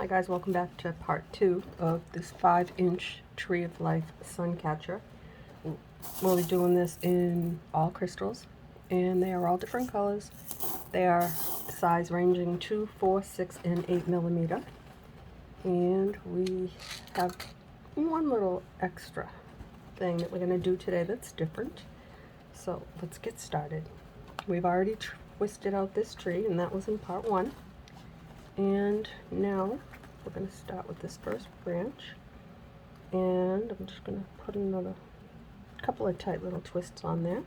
Hi guys, welcome back to part 2 of this 5-inch Tree of Life sun catcher. We'll be doing this in all crystals, and they are all different colors. They are size ranging 2, 4, 6, and 8 millimeter. And we have one little extra thing that we're going to do today that's different. So let's get started. We've already twisted out this tree, and that was in part 1. And now we're going to start with this first branch, and I'm just going to put another couple of tight little twists on there,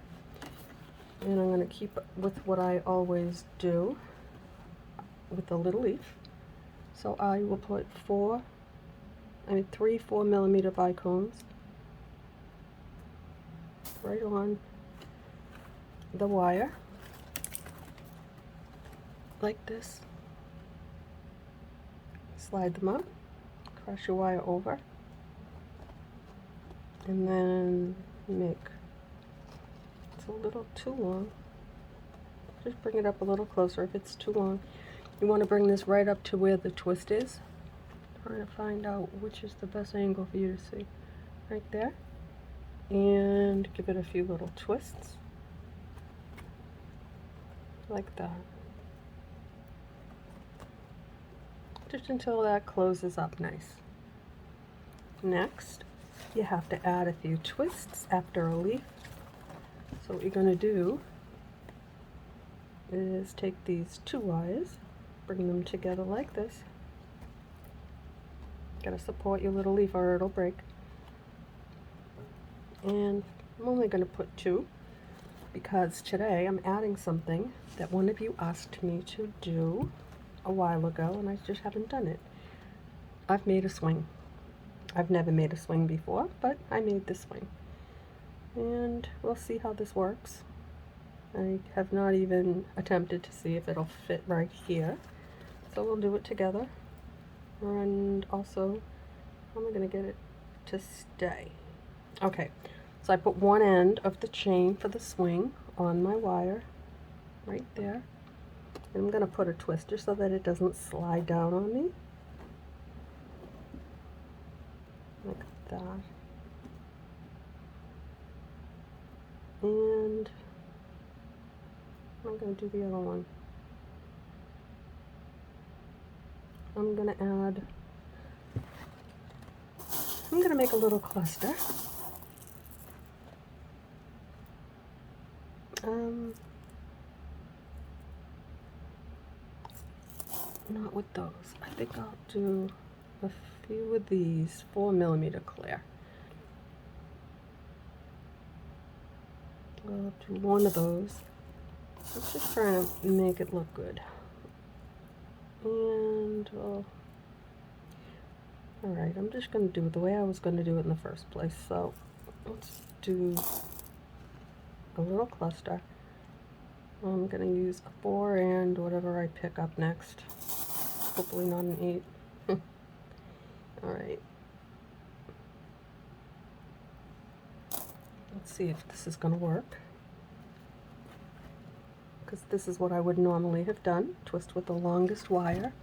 and I'm going to keep with what I always do with the little leaf. So I will put 3 4 millimeter bicones right on the wire like this. Slide them up, cross your wire over, and then it's a little too long, just bring it up a little closer. If it's too long, you want to bring this right up to where the twist is. Trying to find out which is the best angle for you to see. Right there. And give it a few little twists like that, just until that closes up nice. Next, you have to add a few twists after a leaf. So what you're going to do is take these 2 wires, bring them together like this. Gotta support your little leaf or it'll break. And I'm only going to put 2 because today I'm adding something that one of you asked me to do a while ago, and I just haven't done it. I've made a swing. I've never made a swing before, but I made this swing, and we'll see how this works. I have not even attempted to see if it'll fit right here, so we'll do it together. And also, how am I going to get it to stay? Okay, so I put one end of the chain for the swing on my wire right there. And I'm going to put a twist just so that it doesn't slide down on me. Like that. And I'm going to do the other one. I'm going to make a little cluster. Not with those. I think I'll do a few of these 4 millimeter clear. I'll do one of those. Let's just try to make it look good. And alright, I'm just going to do it the way I was going to do it in the first place. So let's do a little cluster. I'm going to use a 4 and whatever I pick up next. Hopefully not an 8. Alright. Let's see if this is going to work. Because this is what I would normally have done. Twist with the longest wire.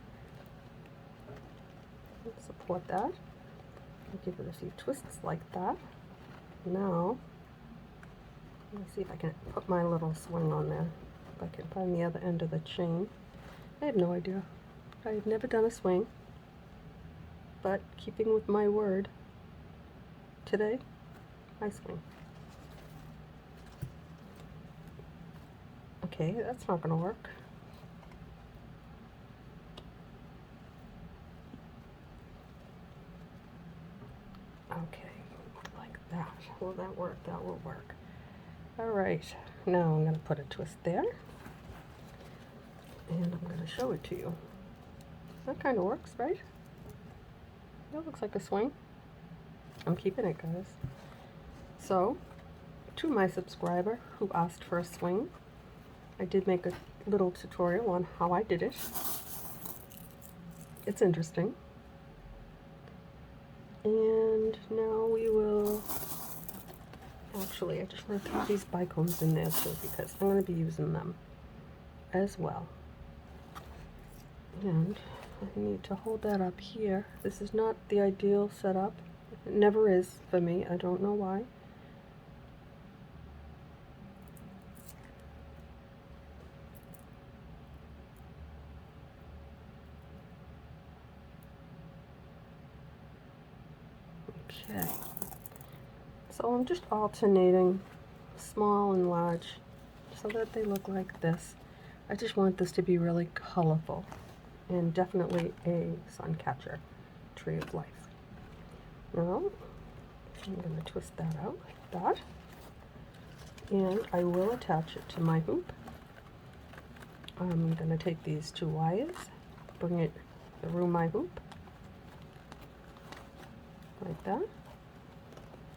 Support that. Give it a few twists like that. Now, let me see if I can put my little swing on there. If I can find the other end of the chain. I have no idea. I've never done a swing, but keeping with my word, today I swing. Okay, that's not going to work. Okay, like that. Will that work? That will work. Alright, now I'm going to put a twist there, and I'm going to show it to you. That kind of works, right? That looks like a swing. I'm keeping it, guys. So, to my subscriber who asked for a swing, I did make a little tutorial on how I did it. It's interesting. And now we will... Actually, I just want to throw these bicones in there too, because I'm going to be using them as well. And I need to hold that up here. This is not the ideal setup. It never is for me. I don't know why. Okay. So I'm just alternating small and large so that they look like this. I just want this to be really colorful and definitely a sun catcher, tree of life. Now, I'm going to twist that out like that, and I will attach it to my hoop. I'm going to take these 2 wires, bring it through my hoop, like that,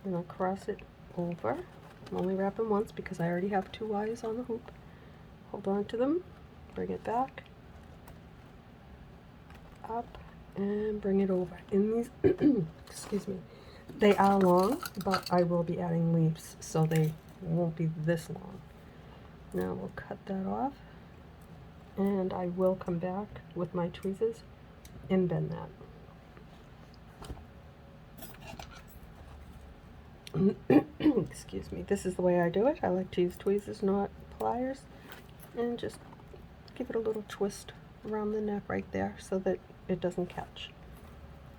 and I'll cross it over. I'm only wrapping once because I already have 2 wires on the hoop. Hold on to them, bring it back, up, and bring it over. In these, excuse me, they are long, but I will be adding leaves, so they won't be this long. Now we'll cut that off, and I will come back with my tweezers and bend that. Excuse me. This is the way I do it. I like to use tweezers, not pliers, and just give it a little twist around the neck right there so that it doesn't catch.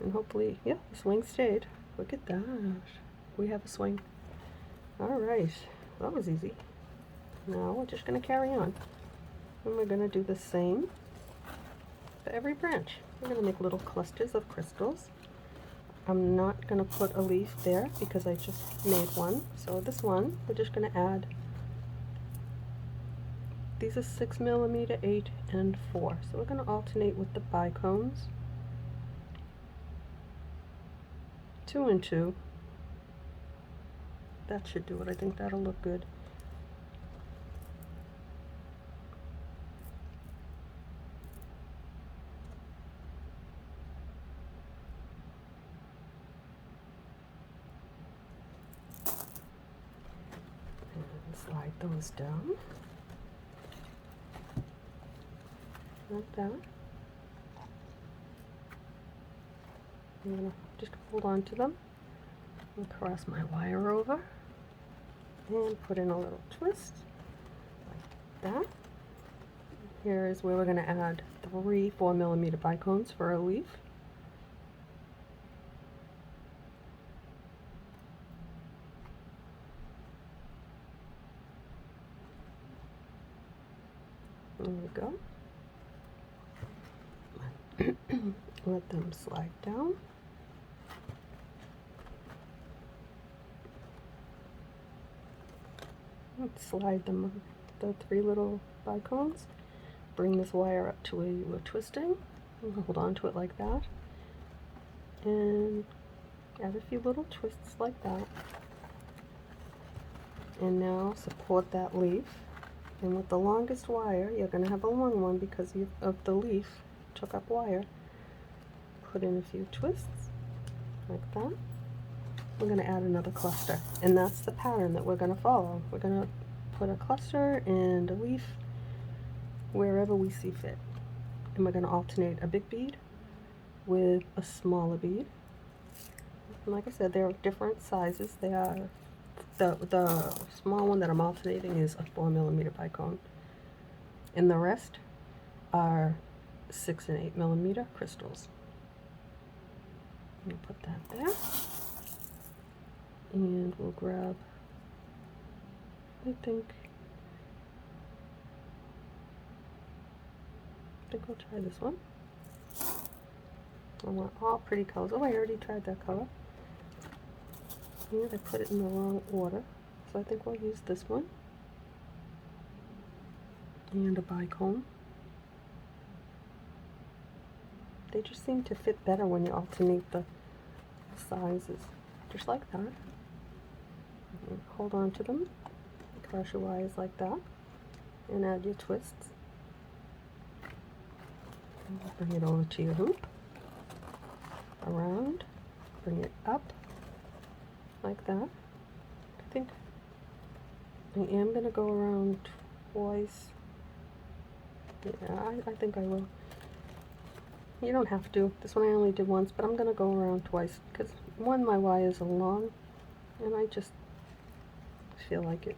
And hopefully, yeah, the swing stayed. Look at that. We have a swing. All right, that was easy. Now we're just going to carry on. And we're going to do the same for every branch. We're going to make little clusters of crystals. I'm not going to put a leaf there because I just made one. So this one, we're just going to add, these are 6mm, 8, and 4. So we're going to alternate with the bicones. 2 and 2. That should do it. I think that'll look good. And slide those down. Like that. I'm going to just hold on to them and cross my wire over and put in a little twist like that. Here is where we're going to add 3 4mm bicones for a leaf. There we go. Let them slide down. Let's slide them, the 3 little bicones. Bring this wire up to where you were twisting. Hold on to it like that. And add a few little twists like that. And now support that leaf. And with the longest wire, you're going to have a long one because of the leaf took up wire. Put in a few twists like that. We're going to add another cluster, and that's the pattern that we're going to follow. We're going to put a cluster and a leaf wherever we see fit, and we're going to alternate a big bead with a smaller bead. And like I said, they're different sizes. They are the small one that I'm alternating is a 4mm bicone, and the rest are 6 and 8mm crystals. I'm going to put that there. And we'll grab, I think we'll try this one. I want all pretty colors. Oh, I already tried that color. And I put it in the wrong order. So I think we'll use this one. And a bicone. They just seem to fit better when you alternate the sizes. Just like that. Hold on to them, cross your wires like that, and add your twists. And bring it over to your hoop, around, bring it up, like that. I think I am going to go around twice. Yeah, I think I will. You don't have to. This one I only did once, but I'm going to go around twice because one, my wires are long and I just feel like it.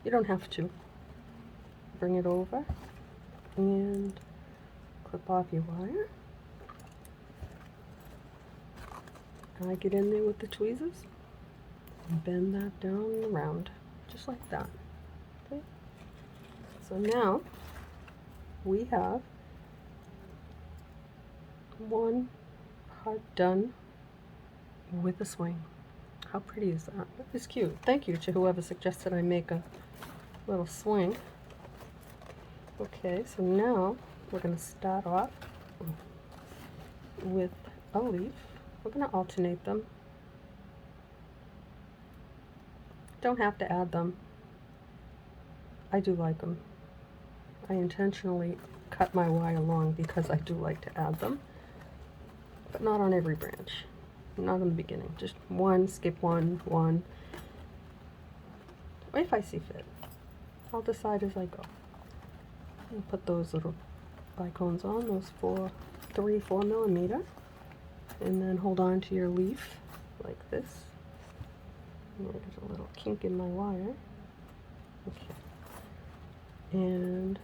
You don't have to. Bring it over and clip off your wire. I get in there with the tweezers and bend that down and around, just like that. Okay. So now we have one part done with a swing. How pretty is that? That is cute. Thank you to whoever suggested I make a little swing. Okay, so now we're going to start off with a leaf. We're going to alternate them. Don't have to add them. I do like them. I intentionally cut my wire long because I do like to add them, but not on every branch. Not in the beginning. Just one, skip one, one. If I see fit. I'll decide as I go. And put those little bicones on, those 4 millimeter, and then hold on to your leaf like this. And there's a little kink in my wire. Okay. And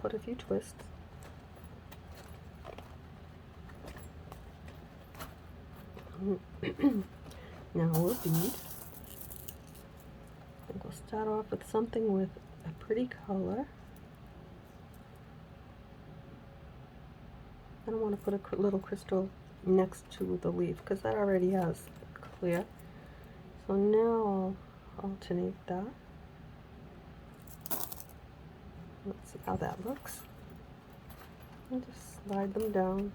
put a few twists. Now we'll bead. I think we'll start off with something with a pretty color. I don't want to put a little crystal next to the leaf because that already has clear. So now I'll alternate that. Let's see how that looks. And just slide them down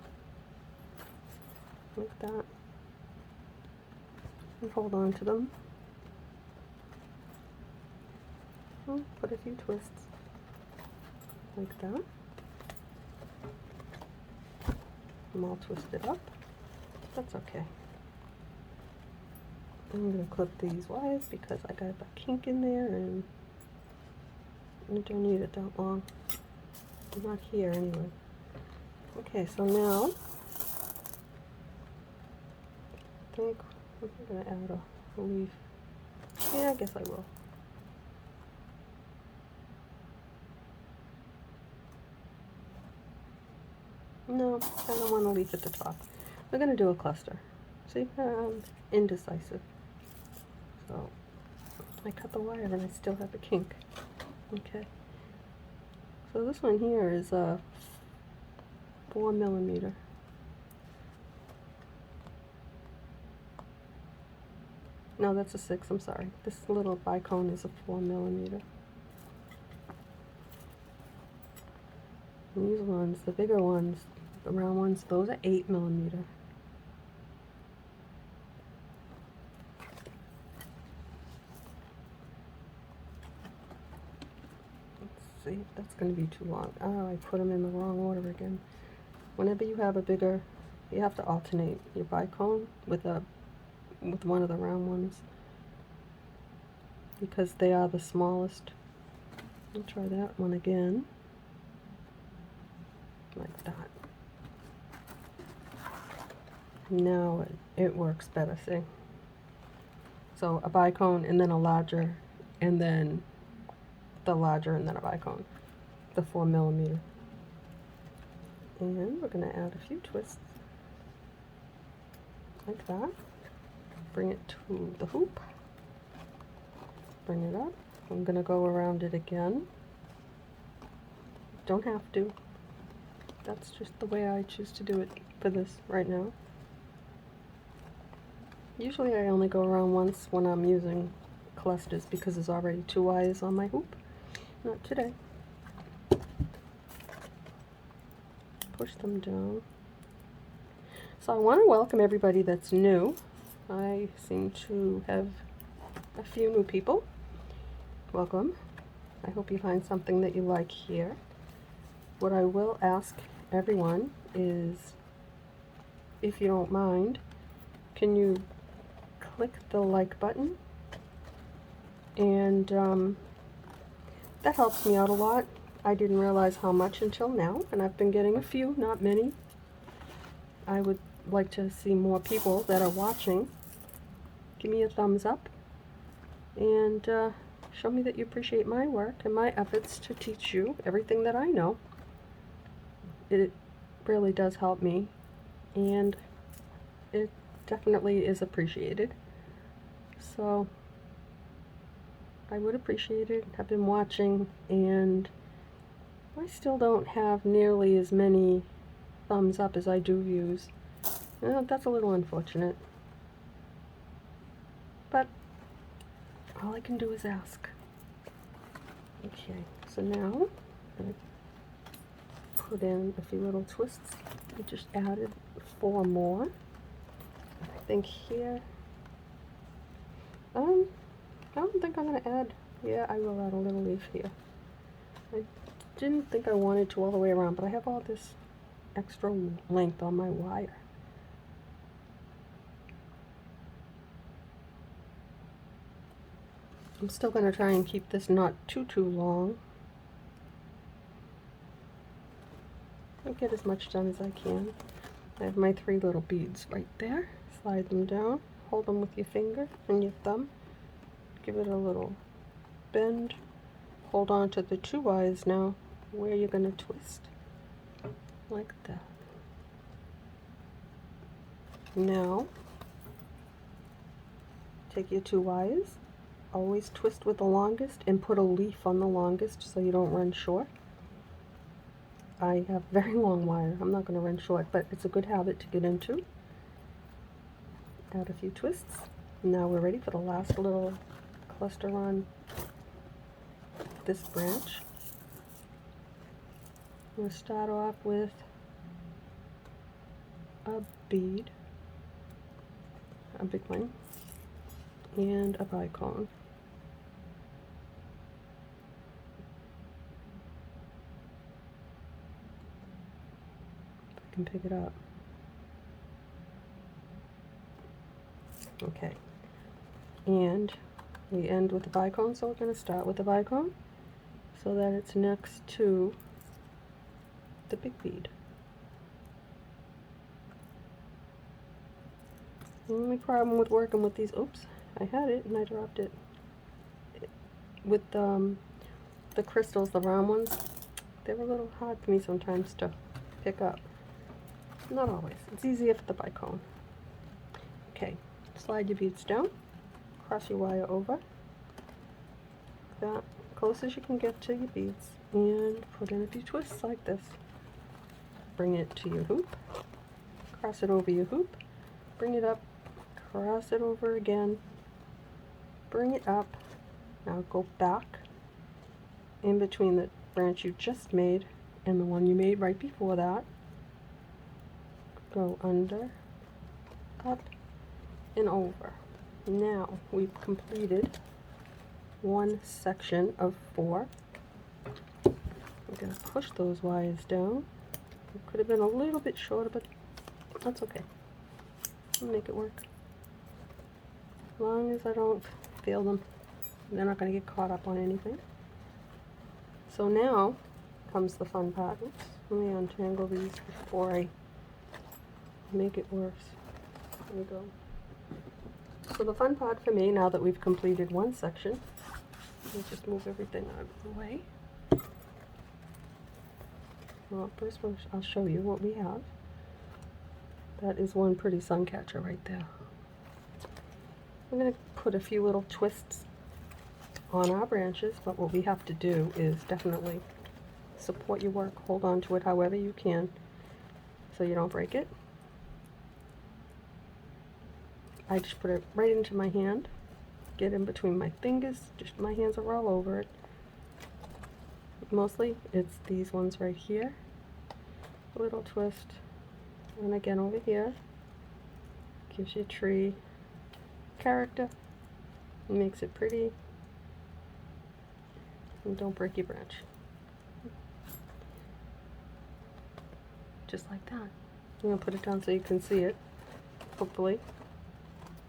like that. And hold on to them. And put a few twists like that. I'm all twisted up. That's okay. I'm going to clip these wires because I got a kink in there and I don't need it that long. I'm not here anyway. Okay, so now I think I'm going to add a leaf. Yeah, I guess I will. No, I don't want a leaf at the top. We're going to do a cluster. See, I'm indecisive. So I cut the wire and I still have a kink. Okay. So this one here is a 4 millimeter. No, that's a 6, I'm sorry. This little bicone is a 4 millimeter. And these ones, the bigger ones, the round ones, those are 8 millimeter. Let's see, that's going to be too long. Oh, I put them in the wrong order again. Whenever you have a bigger, you have to alternate your bicone with one of the round ones because they are the smallest. I'll try that one again, like that. Now it works better, see? So a bicone and then a larger, and then the larger and then a bicone, the 4 millimeter. And we're going to add a few twists like that. Bring it to the hoop. Bring it up. I'm going to go around it again. Don't have to. That's just the way I choose to do it for this right now. Usually I only go around once when I'm using clusters because there's already 2 wires on my hoop. Not today. Push them down. So I want to welcome everybody that's new. I seem to have a few new people. Welcome. I hope you find something that you like here. What I will ask everyone is, if you don't mind, can you click the like button? And that helps me out a lot. I didn't realize how much until now, and I've been getting a few, not many. I would like to see more people that are watching. Give me a thumbs up and show me that you appreciate my work and my efforts to teach you everything that I know. It really does help me, and it definitely is appreciated. So I would appreciate it. I've been watching, and I still don't have nearly as many thumbs up as I do views. That's a little unfortunate, but all I can do is ask. Okay, so now I'm going to put in a few little twists. I just added 4 more. I think here, I don't think I'm going to add, yeah, I will add a little leaf here. I didn't think I wanted to all the way around, but I have all this extra length on my wire. I'm still going to try and keep this not too long. I'll get as much done as I can. I have my 3 little beads right there. Slide them down, hold them with your finger and your thumb. Give it a little bend. Hold on to the 2 wires now where you're going to twist. Like that. Now, take your 2 wires. Always twist with the longest and put a leaf on the longest so you don't run short. I have very long wire. I'm not going to run short, but it's a good habit to get into. Add a few twists. Now we're ready for the last little cluster on this branch. I'm going to start off with a bead, a big one, and a bicone. If I can pick it up. Okay, and we end with the bicone, so we're going to start with the bicone so that it's next to the big bead. The only problem with working with these, oops, I had it and I dropped it. With the crystals, the round ones, they're a little hard for me sometimes to pick up. Not always. It's easier for the bicone. Okay, slide your beads down, cross your wire over, that close as you can get to your beads, and put in a few twists like this. Bring it to your hoop, cross it over your hoop, bring it up, cross it over again, bring it up. Now go back in between the branch you just made and the one you made right before that. Go under, up, and over. Now we've completed one section of 4. I'm going to push those wires down. It could have been a little bit shorter, but that's okay. I'll make it work. As long as I don't fail them, they're not going to get caught up on anything. So now comes the fun part. Oops, let me untangle these before I make it worse. There we go. So the fun part for me, now that we've completed one section, let's just move everything out of the way. Well, first I'll show you what we have. That is one pretty sun catcher right there. I'm going to put a few little twists on our branches, but what we have to do is definitely support your work. Hold on to it however you can so you don't break it. I just put it right into my hand, get in between my fingers, just my hands are all over it. Mostly it's these ones right here, a little twist, and again over here. Gives your tree character, makes it pretty, and don't break your branch. Just like that. I'm going to put it down so you can see it, hopefully.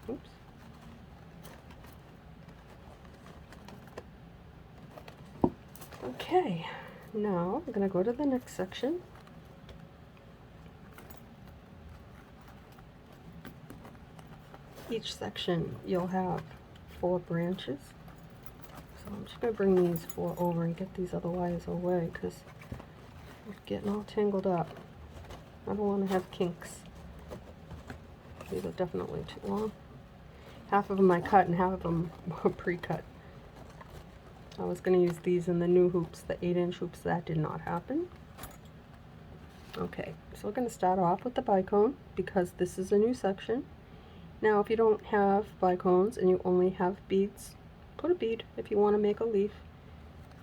Oops. Okay, now I'm going to go to the next section. each section you'll have 4 branches. So I'm just going to bring these 4 over and get these other wires away because I'm getting all tangled up. I don't want to have kinks. These are definitely too long. Half of them I cut and half of them were pre-cut. I was going to use these in the new hoops, the 8-inch hoops. That did not happen. Okay, so we're going to start off with the bicone because this is a new section. Now if you don't have bicones and you only have beads, put a bead if you want to make a leaf.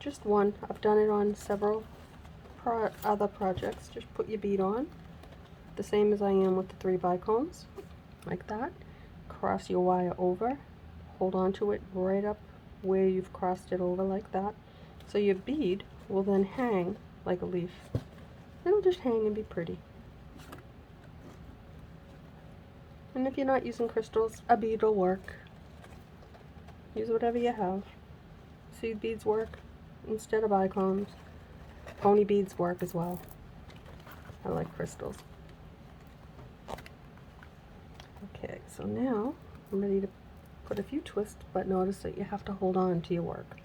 Just one. I've done it on several other projects. Just put your bead on, the same as I am with the 3 bicones, like that. Cross your wire over, hold on to it right up where you've crossed it over like that. So your bead will then hang like a leaf. It'll just hang and be pretty. And if you're not using crystals, a bead will work. Use whatever you have. Seed beads work instead of bicones. Pony beads work as well. I like crystals. Okay, so now I'm ready to put a few twists, but notice that you have to hold on to your work.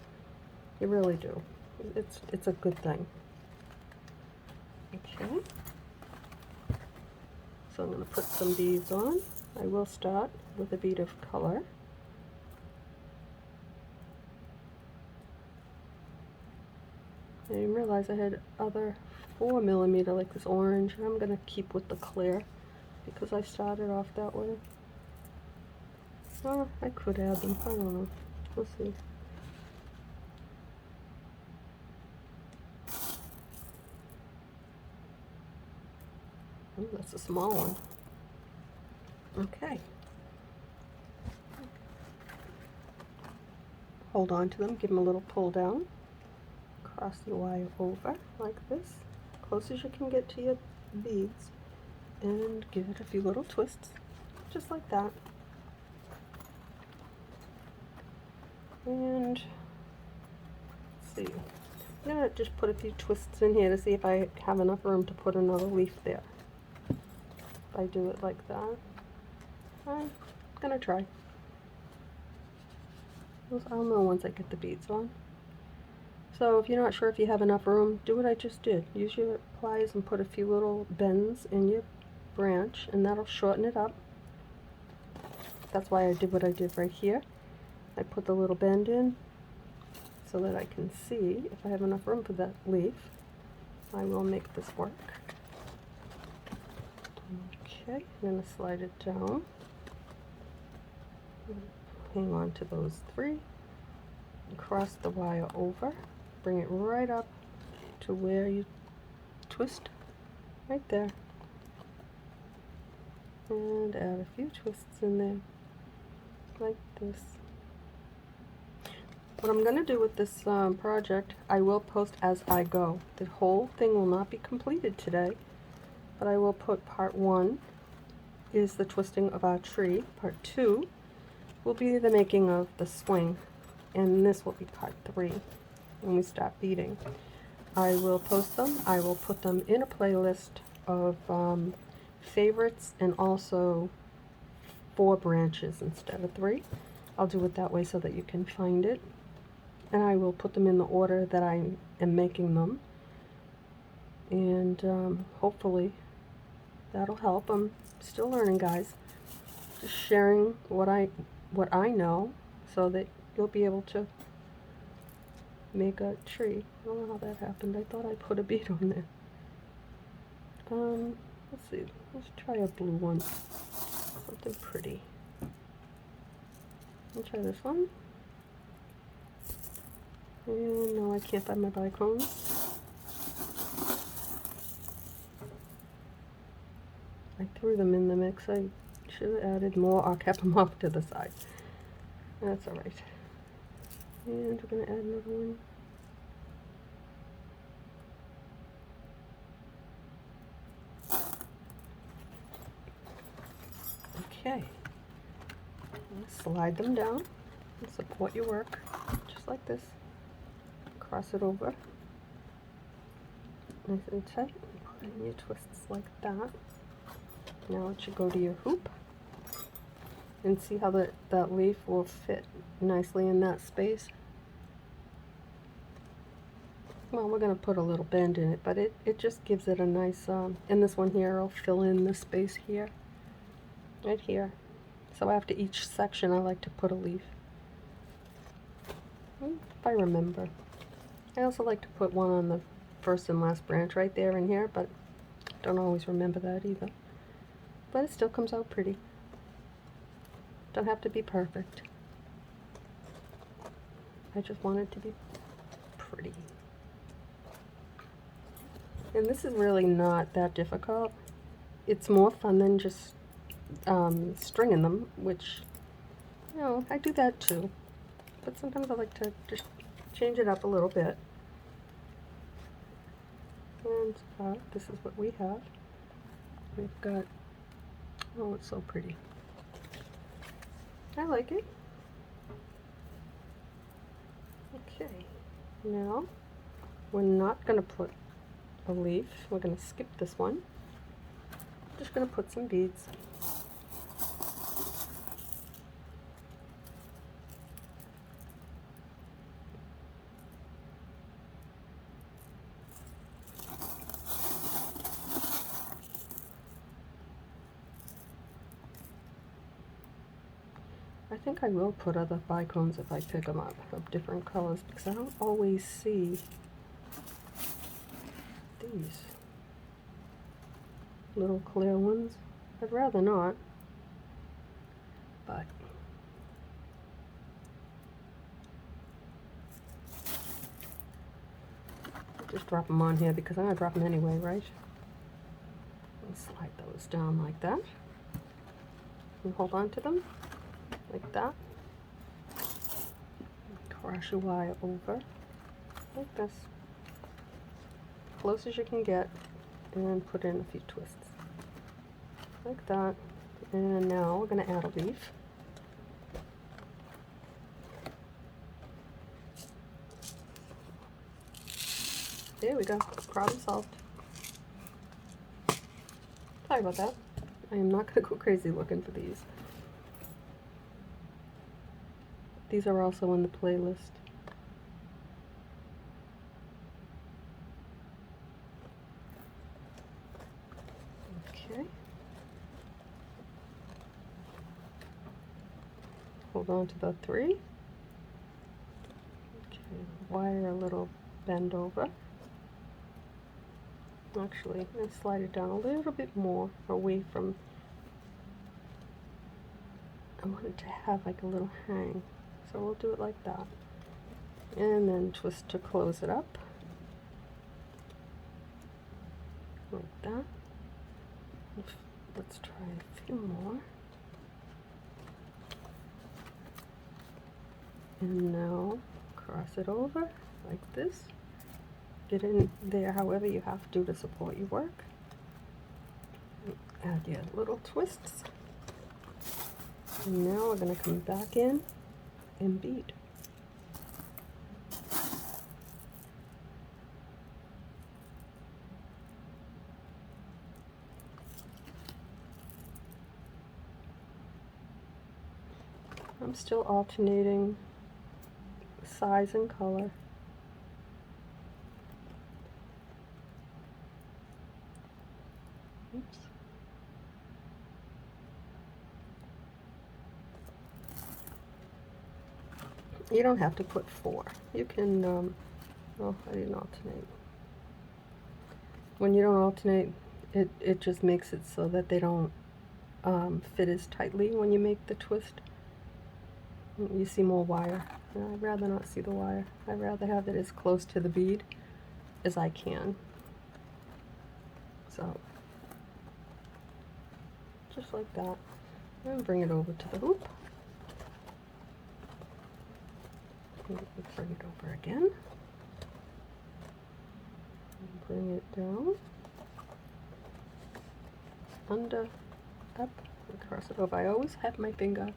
You really do. It's a good thing. Okay. So I'm going to put some beads on. I will start with a bead of color. I didn't realize I had other 4mm like this orange. I'm going to keep with the clear because I started off that way. Oh, I could add them. I don't know. We'll see. Oh, that's a small one. Okay. Hold on to them. Give them a little pull down. Cross your wire over like this, close as you can get to your beads, and give it a few little twists, just like that. And let's see, I'm gonna just put a few twists in here to see if I have enough room to put another leaf there. If I do it like that, I'm gonna try. I'll know once I get the beads on. So if you're not sure if you have enough room, do what I just did. Use your pliers and put a few little bends in your branch, and that'll shorten it up. That's why I did what I did right here. I put the little bend in so that I can see if I have enough room for that leaf. I will make this work. Okay, I'm going to slide it down. Hang on to those 3. Cross the wire over. Bring it right up to where you twist, right there. And add a few twists in there, like this. What I'm going to do with this project, I will post as I go. The whole thing will not be completed today, but I will put part 1 is the twisting of our tree. Part 2 will be the making of the swing, and this will be part 3 when we start beading. I will post them. I will put them in a playlist of favorites, and also 4 branches instead of 3. I'll do it that way so that you can find it, and I will put them in the order that I am making them, and hopefully that'll help. I'm still learning, guys. Just sharing what I know so that you'll be able to make a tree. I don't know how that happened. I thought I put a bead on there. Let's see. Let's try a blue one. Something pretty. I'll try this one. And no, I can't find my bicones. I threw them in the mix. I should have added more or kept them off to the side. That's alright. And we're going to add another one. Okay. Slide them down and support your work, just like this. Cross it over. Nice and tight. Put in your twists like that. Now it should go to your hoop. And see how that leaf will fit nicely in that space? Well, we're going to put a little bend in it, but it just gives it a nice, and this one here, I'll fill in the space here, right here. So after each section, I like to put a leaf, if I remember. I also like to put one on the first and last branch right there and here, but don't always remember that either. But it still comes out pretty. Don't have to be perfect. I just want it to be pretty. And this is really not that difficult. It's more fun than just stringing them, which, you know, I do that too. But sometimes I like to just change it up a little bit. And this is what we have. We've got, oh, it's so pretty. I like it. Okay, now we're not going to put a leaf. We're going to skip this one. Just going to put some beads. I think I will put other bicones if I pick them up of different colors, because I don't always see these little clear ones. I'd rather not, but I'll just drop them on here because I'm going to drop them anyway, right? And slide those down like that and hold on to them like that. Cross your wire over like this, close as you can get, and put in a few twists like that. And now we're going to add a leaf. There we go, problem solved. Sorry about that. I am not going to go crazy looking for these. These are also on the playlist. Okay. Hold on to the 3. Okay, wire a little bend over. Actually, I'm going to slide it down a little bit more away from, I want it to have like a little hang. So we'll do it like that. And then twist to close it up. Like that. Let's try a few more. And now cross it over like this. Get in there however you have to support your work. Add your little twists. And now we're going to come back in and bead. I'm still alternating size and color. Oops. You don't have to put 4. You can, oh, I didn't alternate. When you don't alternate, it just makes it so that they don't fit as tightly when you make the twist. You see more wire. I'd rather not see the wire. I'd rather have it as close to the bead as I can. So, just like that. And bring it over to the hoop. And bring it over again. And bring it down. Under, up, and cross it over. I always have my finger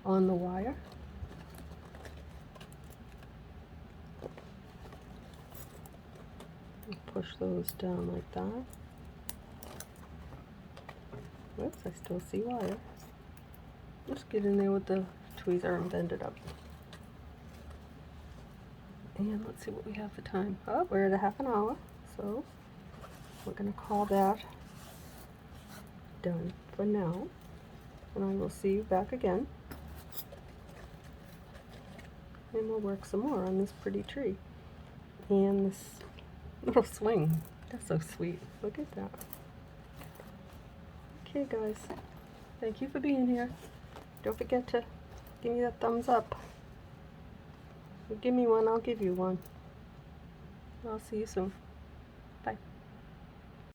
on the wire. And push those down like that. Whoops, I still see wire. Just get in there with the tweezer and bend it up. And let's see what we have for time. Oh, we're at a half an hour, so we're going to call that done for now. And I will see you back again. And we'll work some more on this pretty tree. And this little swing. That's so sweet. Look at that. Okay, guys. Thank you for being here. Don't forget to give me that thumbs up. If you give me one, I'll give you one. I'll see you soon.